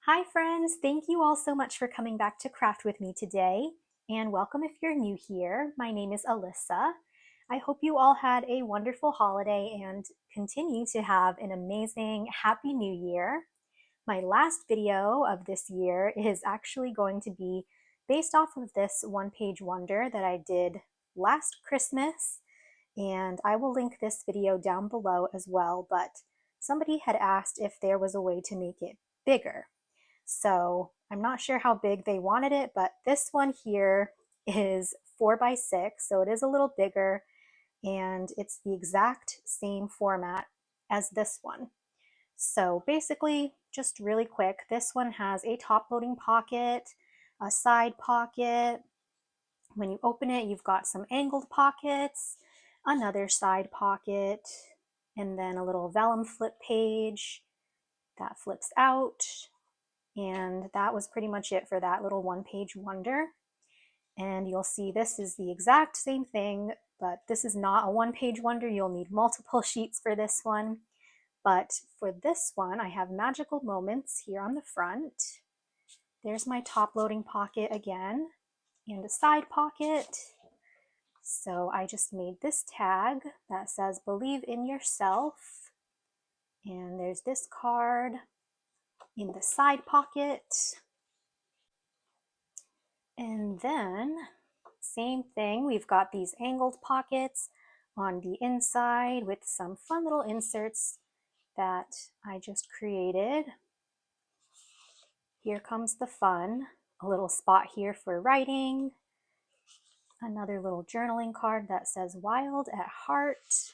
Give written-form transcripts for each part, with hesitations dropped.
Hi friends, thank you all so much for coming back to craft with me today, and welcome if you're new here. My name is Alyssa. I hope you all had a wonderful holiday and continue to have an amazing Happy New Year. My last video of this year is actually going to be based off of this one-page wonder that I did last Christmas, and I will link this video down below as well, but somebody had asked if there was a way to make it bigger. So I'm not sure how big they wanted it, but this one here is 4x6, so it is a little bigger, and it's the exact same format as this one. So basically, just really quick, this one has a top loading pocket, a side pocket. When you open it, you've got some angled pockets, another side pocket, and then a little vellum flip page that flips out. And that was pretty much it for that little one-page wonder. And you'll see this is the exact same thing, but this is not a one-page wonder. You'll need multiple sheets for this one. But for this one, I have magical moments here on the front. There's my top loading pocket again, and a side pocket. So I just made this tag that says believe in yourself. And there's this card in the side pocket. And then same thing, we've got these angled pockets on the inside with some fun little inserts that I just created. Here comes the fun, a little spot here for writing, another little journaling card that says wild at heart.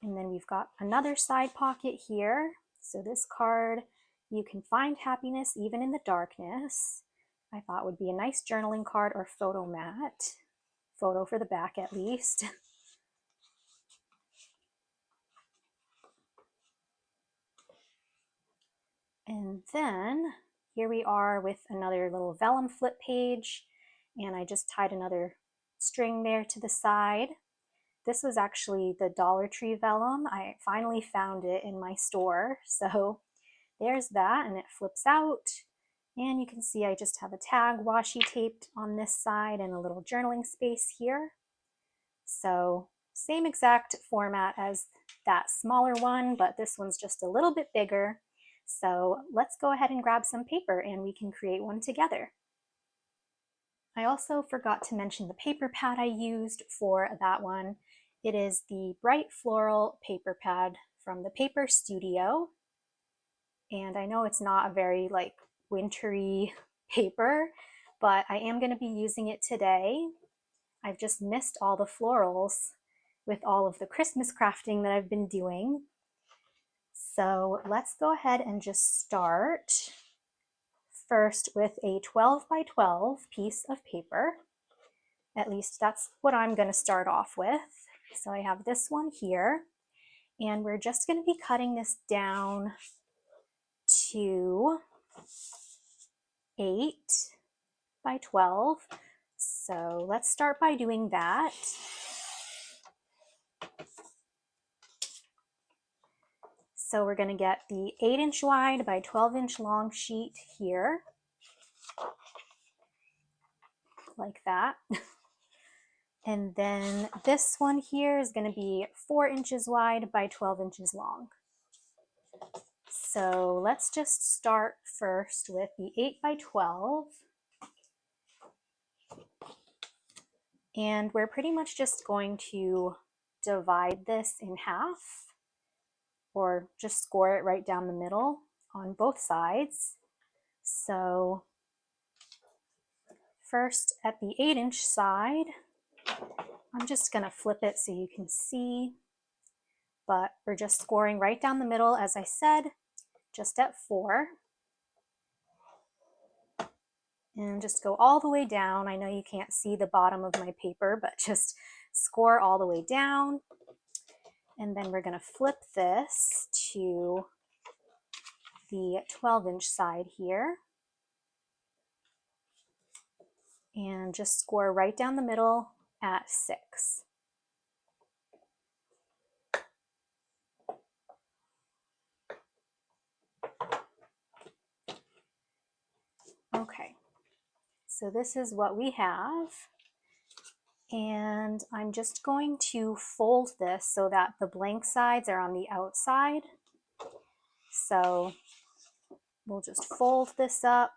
And then we've got another side pocket here. So this card, you can find happiness even in the darkness. I thought would be a nice journaling card or photo mat. Photo for the back at least. And then here we are with another little vellum flip page, and I just tied another string there to the side. This was actually the Dollar Tree vellum. I finally found it in my store, so there's that, and it flips out. And you can see I just have a tag washi taped on this side and a little journaling space here. So same exact format as that smaller one, but this one's just a little bit bigger. So let's go ahead and grab some paper and we can create one together. I also forgot to mention the paper pad I used for that one. It is the Bright Floral paper pad from the Paper Studio. And I know it's not a very wintry paper, but I am going to be using it today. I've just missed all the florals with all of the Christmas crafting that I've been doing. So let's go ahead and just start first with a 12x12 piece of paper. At least that's what I'm going to start off with. So I have this one here, and we're just going to be cutting this down to 8x12. So let's start by doing that. So we're going to get the 8-inch wide by 12-inch long sheet here, like that. And then this one here is going to be 4 inches wide by 12 inches long. So let's just start first with the 8x12. And we're pretty much just going to divide this in half, or just score it right down the middle on both sides. So first at the 8-inch side, I'm just going to flip it so you can see, but we're just scoring right down the middle, as I said, just at 4. And just go all the way down. I know you can't see the bottom of my paper, but just score all the way down. And then we're going to flip this to the 12-inch side here. And just score right down the middle at 6. So this is what we have. And I'm just going to fold this so that the blank sides are on the outside. So we'll just fold this up.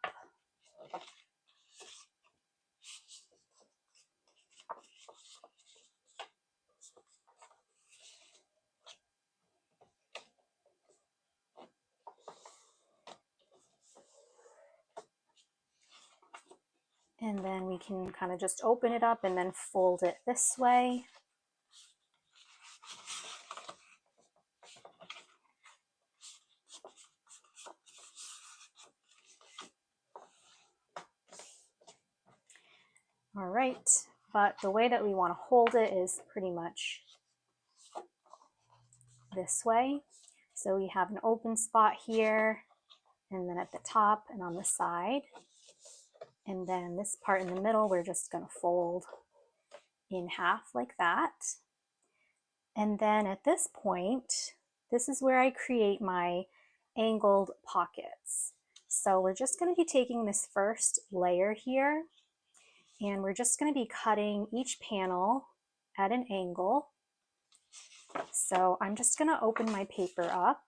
And then we can kind of just open it up and then fold it this way. All right, but the way that we want to hold it is pretty much this way. So we have an open spot here, and then at the top and on the side. And then this part in the middle, we're just going to fold in half like that. And then at this point, this is where I create my angled pockets. So we're just going to be taking this first layer here, and we're just going to be cutting each panel at an angle. So I'm just going to open my paper up,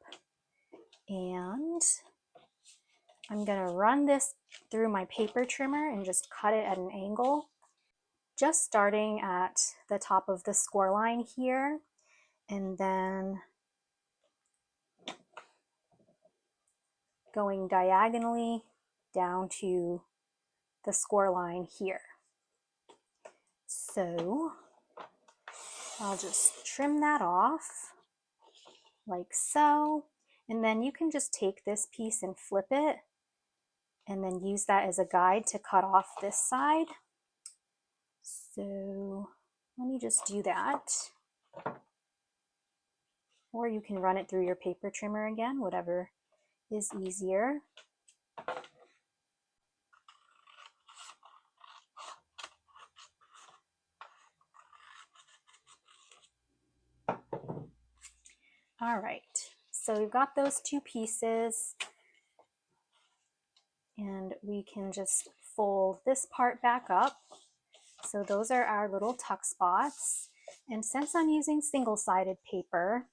and I'm going to run this through my paper trimmer and just cut it at an angle, just starting at the top of the score line here, and then going diagonally down to the score line here. So I'll just trim that off like so, and then you can just take this piece and flip it and then use that as a guide to cut off this side. So let me just do that. Or you can run it through your paper trimmer again, whatever is easier. All right, so we've got those two pieces, and we can just fold this part back up. So those are our little tuck spots. And since I'm using single-sided paper,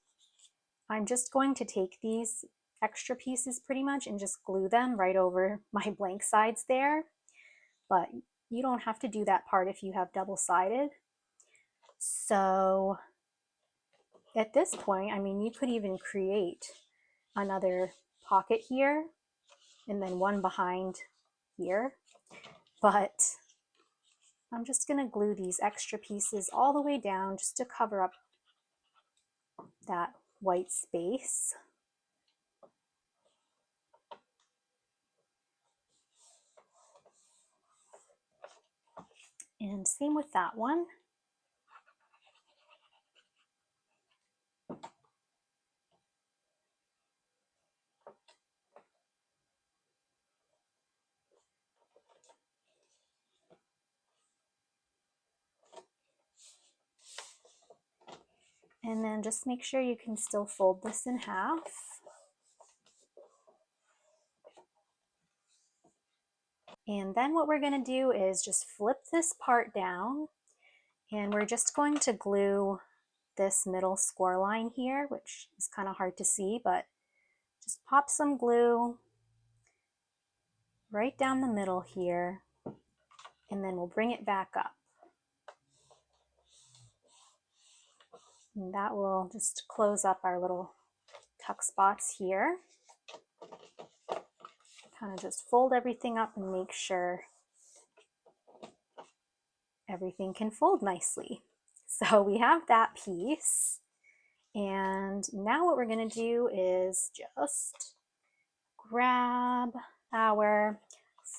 I'm just going to take these extra pieces pretty much and just glue them right over my blank sides there. But you don't have to do that part if you have double-sided. So at this point, I mean, you could even create another pocket here and then one behind here. But I'm just going to glue these extra pieces all the way down just to cover up that white space. And same with that one. And then just make sure you can still fold this in half. And then what we're going to do is just flip this part down, and we're just going to glue this middle score line here, which is kind of hard to see, but just pop some glue right down the middle here, and then we'll bring it back up. And that will just close up our little tuck spots here. Kind of just fold everything up and make sure everything can fold nicely. So we have that piece. And now what we're going to do is just grab our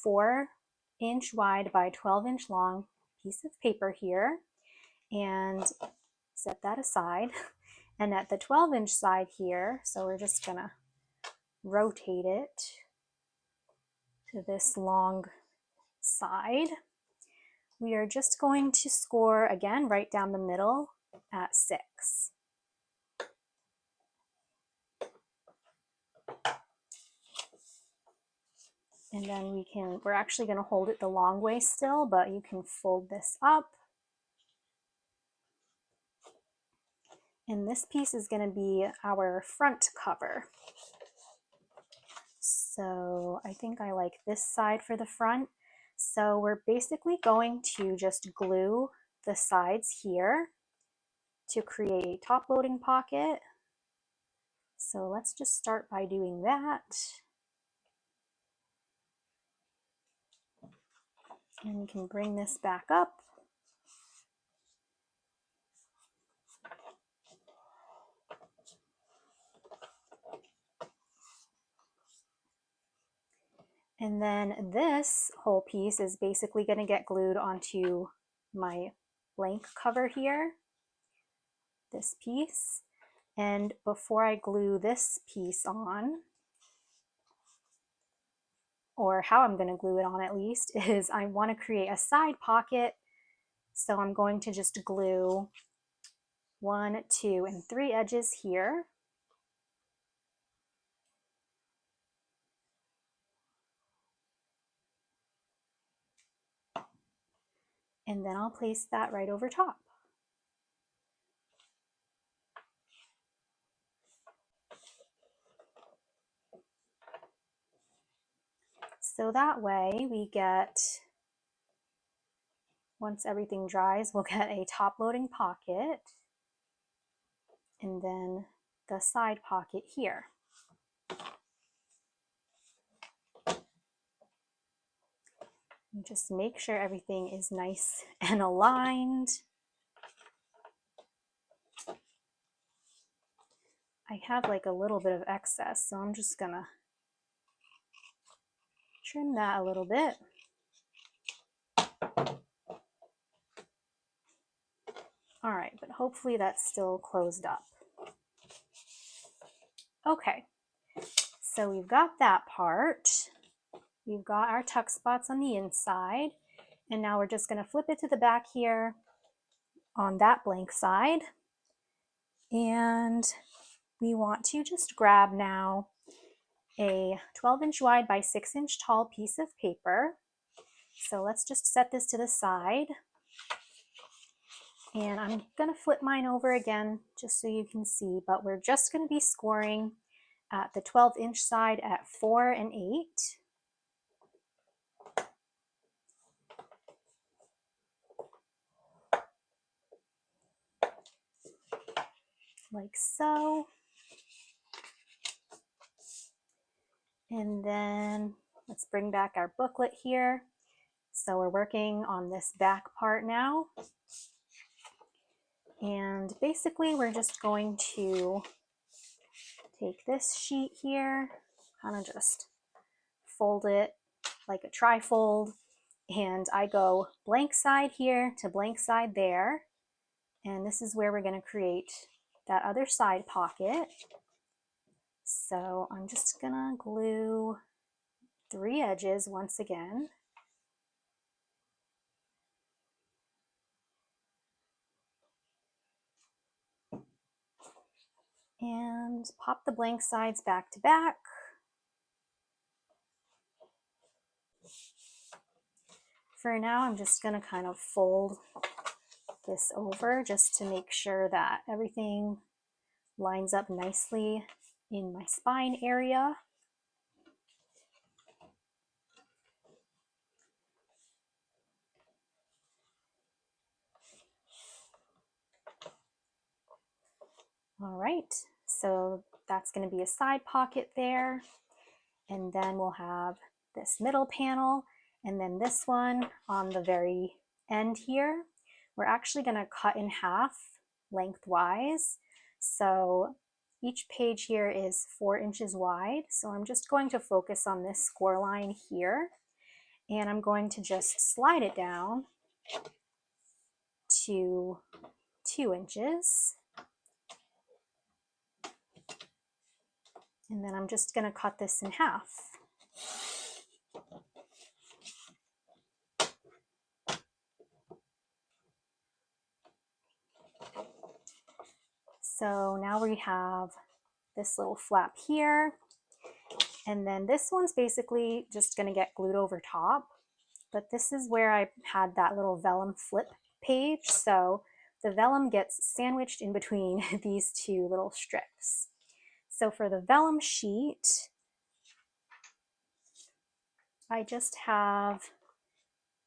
4-inch wide by 12-inch long piece of paper here and set that aside. And at the 12-inch side here, so we're just going to rotate it to this long side. We are just going to score again right down the middle at 6. And then we're actually going to hold it the long way still, but you can fold this up. And this piece is going to be our front cover. So I think I like this side for the front. So we're basically going to just glue the sides here to create a top loading pocket. So let's just start by doing that. And we can bring this back up. And then this whole piece is basically going to get glued onto my blank cover here, this piece. And before I glue this piece on, or how I'm going to glue it on at least, is I want to create a side pocket. So I'm going to just glue 1, 2, and 3 edges here. And then I'll place that right over top. So that way we get, once everything dries, we'll get a top loading pocket and then the side pocket here. And just make sure everything is nice and aligned. I have like a little bit of excess, so I'm just gonna trim that a little bit. All right, but hopefully that's still closed up. Okay, so we've got that part. We've got our tuck spots on the inside, and now we're just gonna flip it to the back here on that blank side. And we want to just grab now a 12-inch wide by 6-inch tall piece of paper. So let's just set this to the side. And I'm going to flip mine over again just so you can see, but we're just going to be scoring at the 12-inch side at 4 and 8. Like so. And then let's bring back our booklet here. So we're working on this back part now. And basically we're just going to take this sheet here, kind of just fold it like a trifold, and I go blank side here to blank side there. And this is where we're going to create that other side pocket. So I'm just going to glue 3 edges once again. And pop the blank sides back to back. For now, I'm just going to kind of fold this over just to make sure that everything lines up nicely in my spine area. All right, so that's going to be a side pocket there. And then we'll have this middle panel, and then this one on the very end here. We're actually going to cut in half lengthwise. So each page here is 4 inches wide. So I'm just going to focus on this score line here, and I'm going to just slide it down to 2 inches. And then I'm just going to cut this in half. So now we have this little flap here, And then this one's basically just going to get glued over top. But this is where I had that little vellum flip page. So the vellum gets sandwiched in between these two little strips. So for the vellum sheet, I just have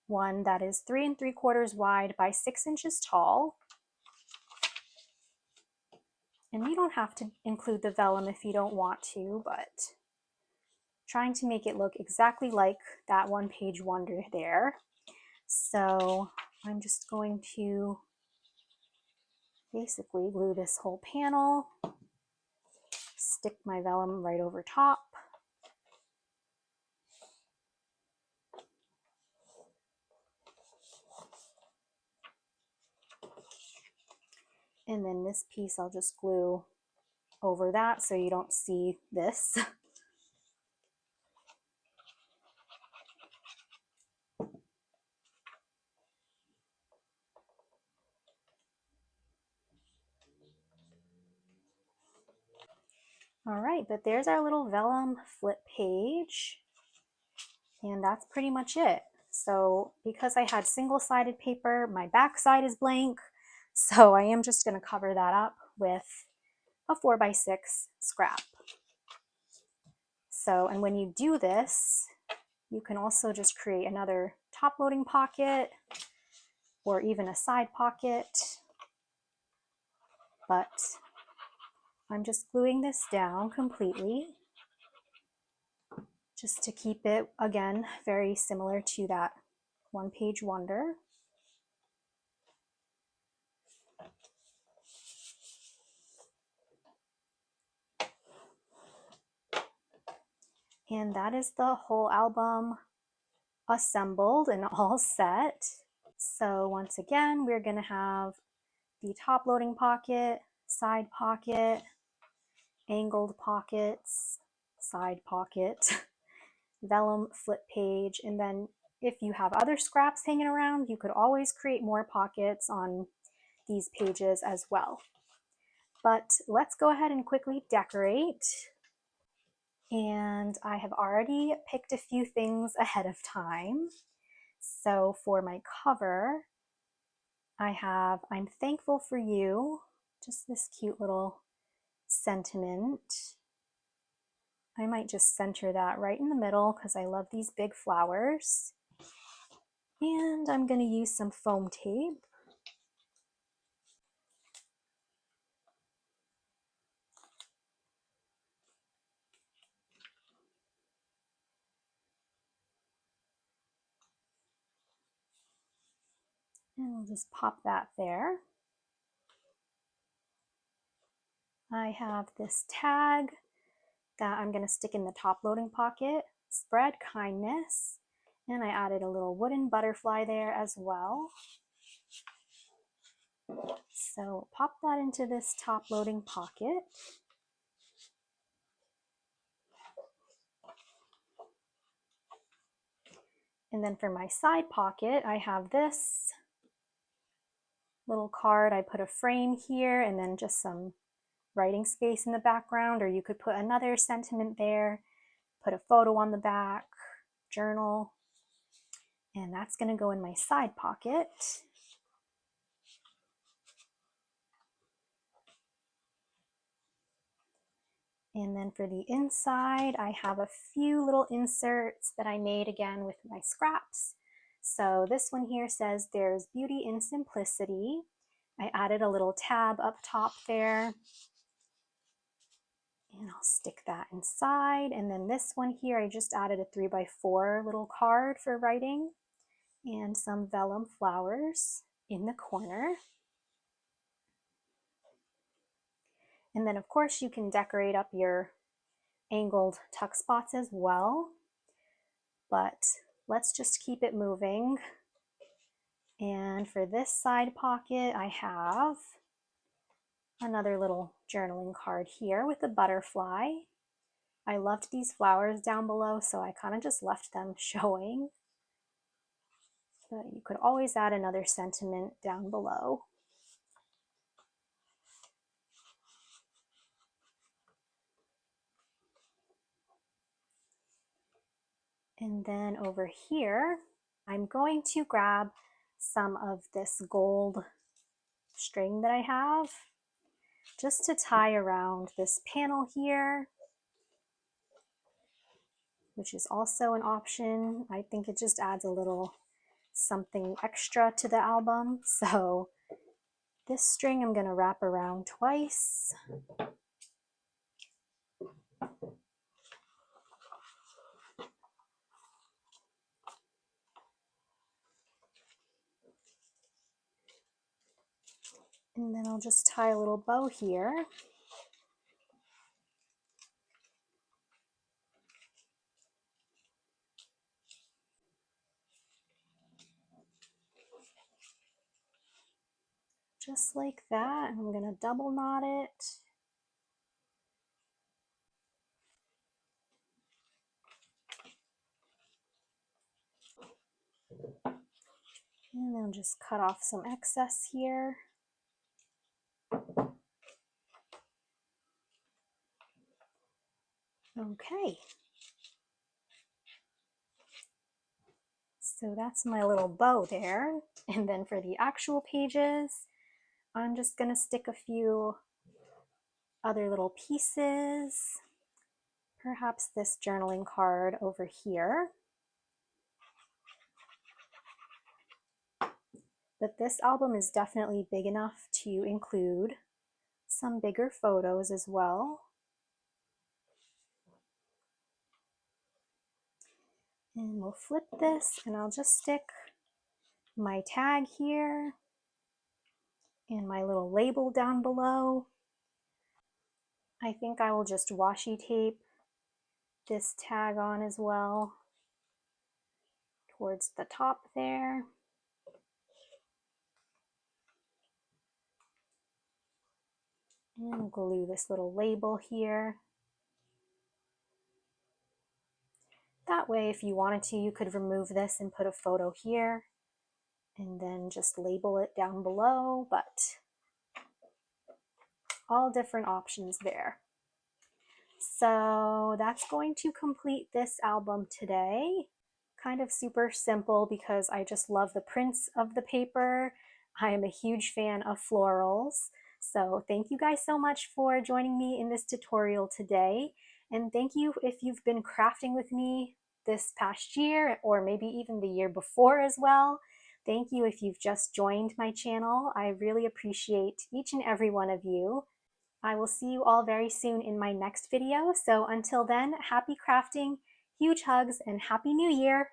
one that is 3 3/4 wide by 6 inches tall. And you don't have to include the vellum if you don't want to, but trying to make it look exactly like that one page wonder there. So I'm just going to basically glue this whole panel, stick my vellum right over top. And then this piece I'll just glue over that so you don't see this. All right, but there's our little vellum flip page. And that's pretty much it. So because I had single-sided paper, my back side is blank. So I am just going to cover that up with a 4x6 scrap. So, and when you do this, you can also just create another top loading pocket or even a side pocket. But I'm just gluing this down completely just to keep it, again, very similar to that one page wonder. And that is the whole album assembled and all set. So once again, we're going to have the top loading pocket, side pocket, angled pockets, side pocket, vellum flip page, and then if you have other scraps hanging around, you could always create more pockets on these pages as well. But let's go ahead and quickly decorate. And I have already picked a few things ahead of time. So for my cover, I have "I'm thankful for you," just this cute little sentiment. I might just center that right in the middle because I love these big flowers. And I'm going to use some foam tape. And we'll just pop that there. I have this tag that I'm going to stick in the top loading pocket, "Spread kindness," and I added a little wooden butterfly there as well. So pop that into this top loading pocket. And then for my side pocket, I have this little card. I put a frame here and then just some writing space in the background, or you could put another sentiment there, put a photo on the back, journal, and that's going to go in my side pocket. And then for the inside, I have a few little inserts that I made again with my scraps. So this one here says, "There's beauty in simplicity." I added a little tab up top there. And I'll stick that inside. And then this one here, I just added a 3x4 little card for writing and some vellum flowers in the corner. And then of course you can decorate up your angled tuck spots as well, but let's just keep it moving. And for this side pocket, I have another little journaling card here with a butterfly. I loved these flowers down below, so I kind of just left them showing. But you could always add another sentiment down below. And then over here, I'm going to grab some of this gold string that I have just to tie around this panel here, which is also an option. I think it just adds a little something extra to the album. So this string I'm going to wrap around twice. And then I'll just tie a little bow here. Just like that. And I'm going to double knot it. And then just cut off some excess here. Okay. So that's my little bow there. And then for the actual pages, I'm just going to stick a few other little pieces. Perhaps this journaling card over here. But this album is definitely big enough to include some bigger photos as well. And we'll flip this and I'll just stick my tag here and my little label down below. I think I will just washi tape this tag on as well towards the top there. And glue this little label here. That way, if you wanted to, you could remove this and put a photo here and then just label it down below, but all different options there. So that's going to complete this album today. Kind of super simple because I just love the prints of the paper. I am a huge fan of florals. So thank you guys so much for joining me in this tutorial today. And thank you if you've been crafting with me this past year or maybe even the year before as well. Thank you if you've just joined my channel. I really appreciate each and every one of you. I will see you all very soon in my next video. So until then, happy crafting, huge hugs, and Happy New Year!